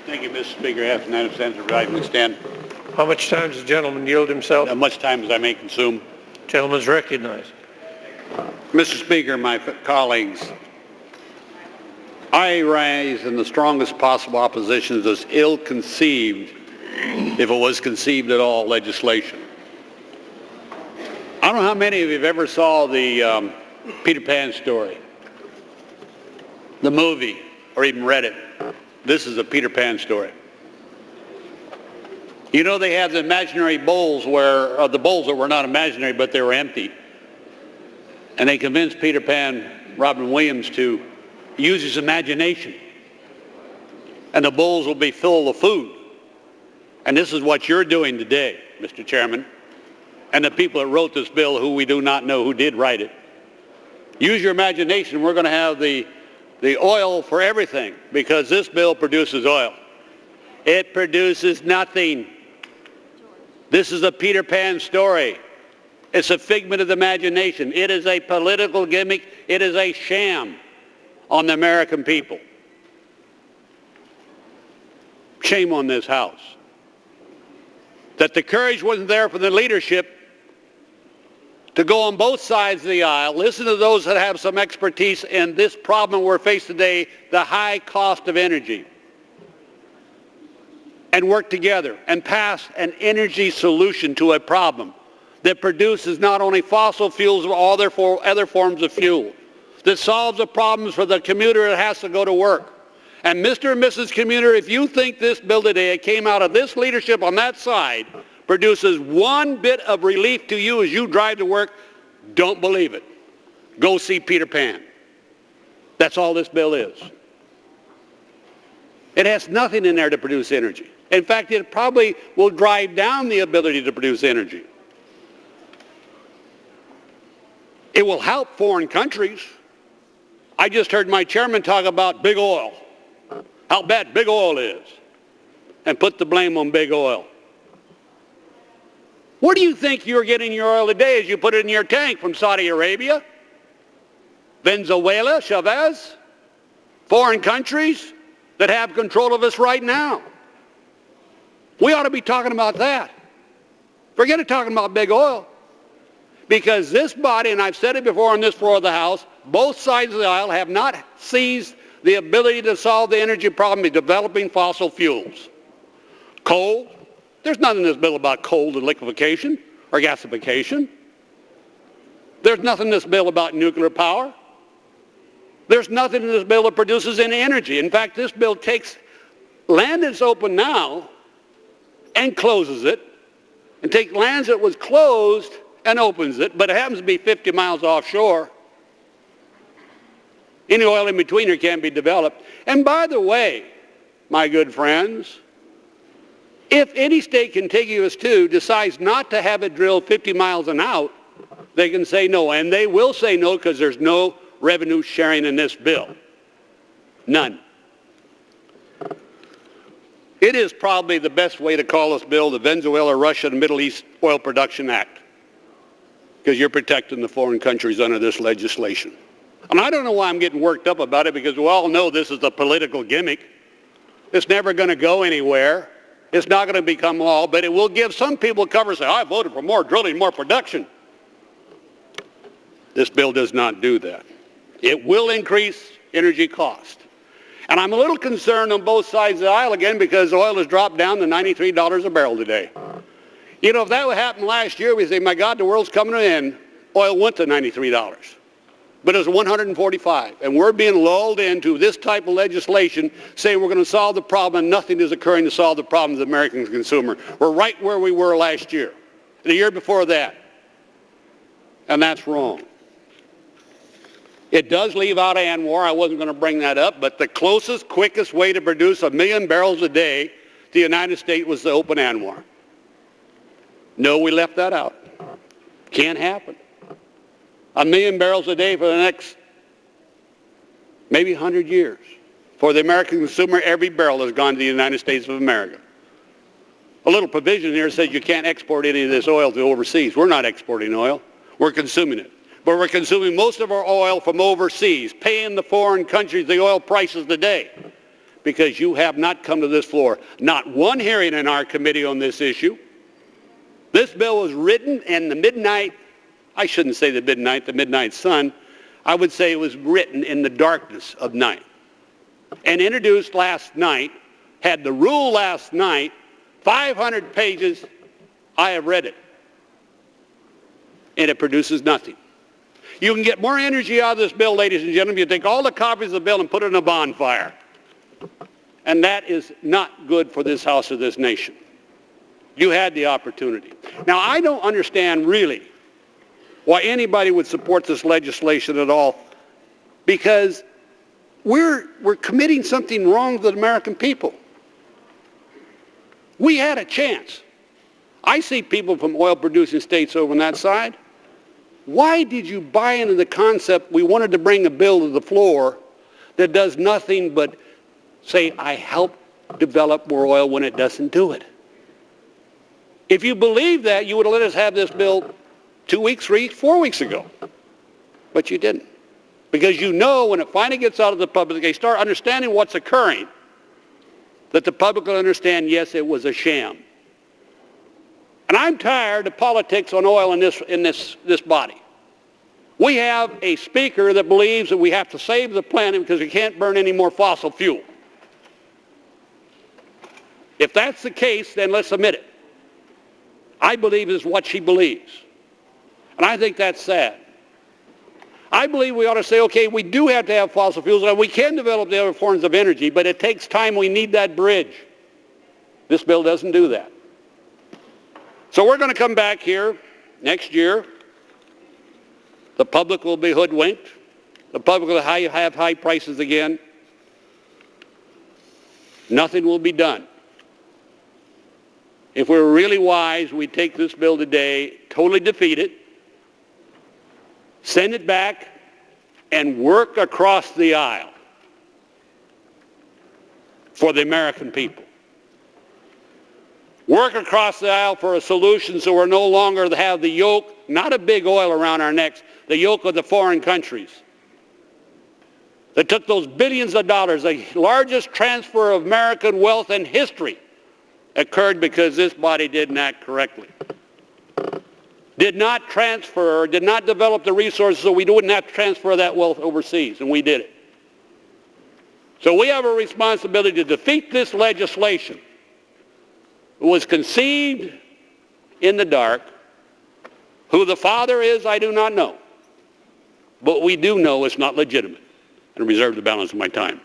Thank you, Mr. Speaker. I have to Senator right and stand. How much time does the gentleman yield himself? As much time as I may consume. Gentleman is recognized. Mr. Speaker, my colleagues, I rise in the strongest possible opposition to this ill-conceived, if it was conceived at all, legislation. I don't know how many of you have ever saw the Peter Pan story, the movie, or even read it. This is a Peter Pan story. You know, they have the imaginary bowls where, the bowls that were not imaginary, but they were empty. And they convinced Peter Pan, Robin Williams, to use his imagination. And the bowls will be full of food. And this is what you're doing today, Mr. Chairman. And the people that wrote this bill, who we do not know who did write it. Use your imagination. We're going to have the oil for everything, because this bill produces oil. It produces nothing. This is a Peter Pan story. It's a figment of the imagination. It is a political gimmick. It is a sham on the American people. Shame on this House that the courage wasn't there for the leadership to go on both sides of the aisle, listen to those that have some expertise in this problem we're faced today, the high cost of energy, and work together and pass an energy solution to a problem that produces not only fossil fuels but all their other forms of fuel, that solves the problems for the commuter that has to go to work. And Mr. and Mrs. Commuter, if you think this bill today came out of this leadership on that side produces one bit of relief to you as you drive to work, don't believe it. Go see Peter Pan. That's all this bill is. It has nothing in there to produce energy. In fact, it probably will drive down the ability to produce energy. It will help foreign countries. I just heard my chairman talk about big oil, how bad big oil is, and put the blame on big oil. Where do you think you're getting your oil today as you put it in your tank? From Saudi Arabia, Venezuela, Chavez, foreign countries that have control of us right now. We ought to be talking about that. Forget it talking about big oil. Because this body, and I've said it before on this floor of the House, both sides of the aisle have not seized the ability to solve the energy problem of developing fossil fuels. Coal. There's nothing in this bill about coal and liquefaction or gasification. There's nothing in this bill about nuclear power. There's nothing in this bill that produces any energy. In fact, this bill takes land that's open now and closes it, and takes lands that was closed and opens it, but it happens to be 50 miles offshore. Any oil in between there can't be developed. And by the way, my good friends, if any state contiguous to decides not to have it drilled 50 miles and out, they can say no. And they will say no because there's no revenue sharing in this bill. None. It is probably the best way to call this bill the Venezuela, Russia, and Middle East Oil Production Act, because you're protecting the foreign countries under this legislation. And I don't know why I'm getting worked up about it, because we all know this is a political gimmick. It's never going to go anywhere. It's not going to become law, but it will give some people cover and say, I voted for more drilling, more production. This bill does not do that. It will increase energy cost. And I'm a little concerned on both sides of the aisle again, because oil has dropped down to $93 a barrel today. You know, if that would happen last year, we'd say, my God, the world's coming to an end. Oil went to $93. But it was 145. And we're being lulled into this type of legislation saying we're going to solve the problem, and nothing is occurring to solve the problem of the American consumer. We're right where we were last year, and the year before that. And that's wrong. It does leave out ANWR. I wasn't going to bring that up, but the closest, quickest way to produce 1 million barrels a day to the United States was to open ANWR. No, we left that out. Can't happen. 1 million barrels a day for the next maybe 100 years. For the American consumer, every barrel has gone to the United States of America. A little provision here says you can't export any of this oil to overseas. We're not exporting oil. We're consuming it. But we're consuming most of our oil from overseas, paying the foreign countries the oil prices today, because you have not come to this floor. Not one hearing in our committee on this issue. This bill was written in the midnight, I shouldn't say the midnight sun. I would say it was written in the darkness of night and introduced last night, had the rule last night, 500 pages. I have read it, and it produces nothing. You can get more energy out of this bill, ladies and gentlemen, you take all the copies of the bill and put it in a bonfire. And that is not good for this House or this nation. You had the opportunity. Now, I don't understand really why anybody would support this legislation at all, because we're committing something wrong to the American people. We had a chance. I see people from oil-producing states over on that side. Why did you buy into the concept we wanted to bring a bill to the floor that does nothing but say, I help develop more oil when it doesn't do it? If you believe that, you would have let us have this bill 2 weeks, 3, 4 weeks ago. But you didn't. Because you know when it finally gets out of the public, they start understanding what's occurring, that the public will understand, yes, it was a sham. And I'm tired of politics on oil in this body. We have a speaker that believes that we have to save the planet because we can't burn any more fossil fuel. If that's the case, then let's admit it. I believe is what she believes. And I think that's sad. I believe we ought to say, okay, we do have to have fossil fuels, and we can develop the other forms of energy, but it takes time. We need that bridge. This bill doesn't do that. So we're going to come back here next year. The public will be hoodwinked. The public will have high prices again. Nothing will be done. If we're really wise, we take this bill today, totally defeat it, send it back, and work across the aisle for the American people. Work across the aisle for a solution so we're no longer have the yoke, not of big oil around our necks, the yoke of the foreign countries that took those billions of dollars, the largest transfer of American wealth in history, occurred because this body didn't act correctly. Did not transfer, did not develop the resources so we wouldn't have to transfer that wealth overseas, and we did it. So we have a responsibility to defeat this legislation. It was conceived in the dark. Who the father is, I do not know. But we do know it's not legitimate. And I reserve the balance of my time.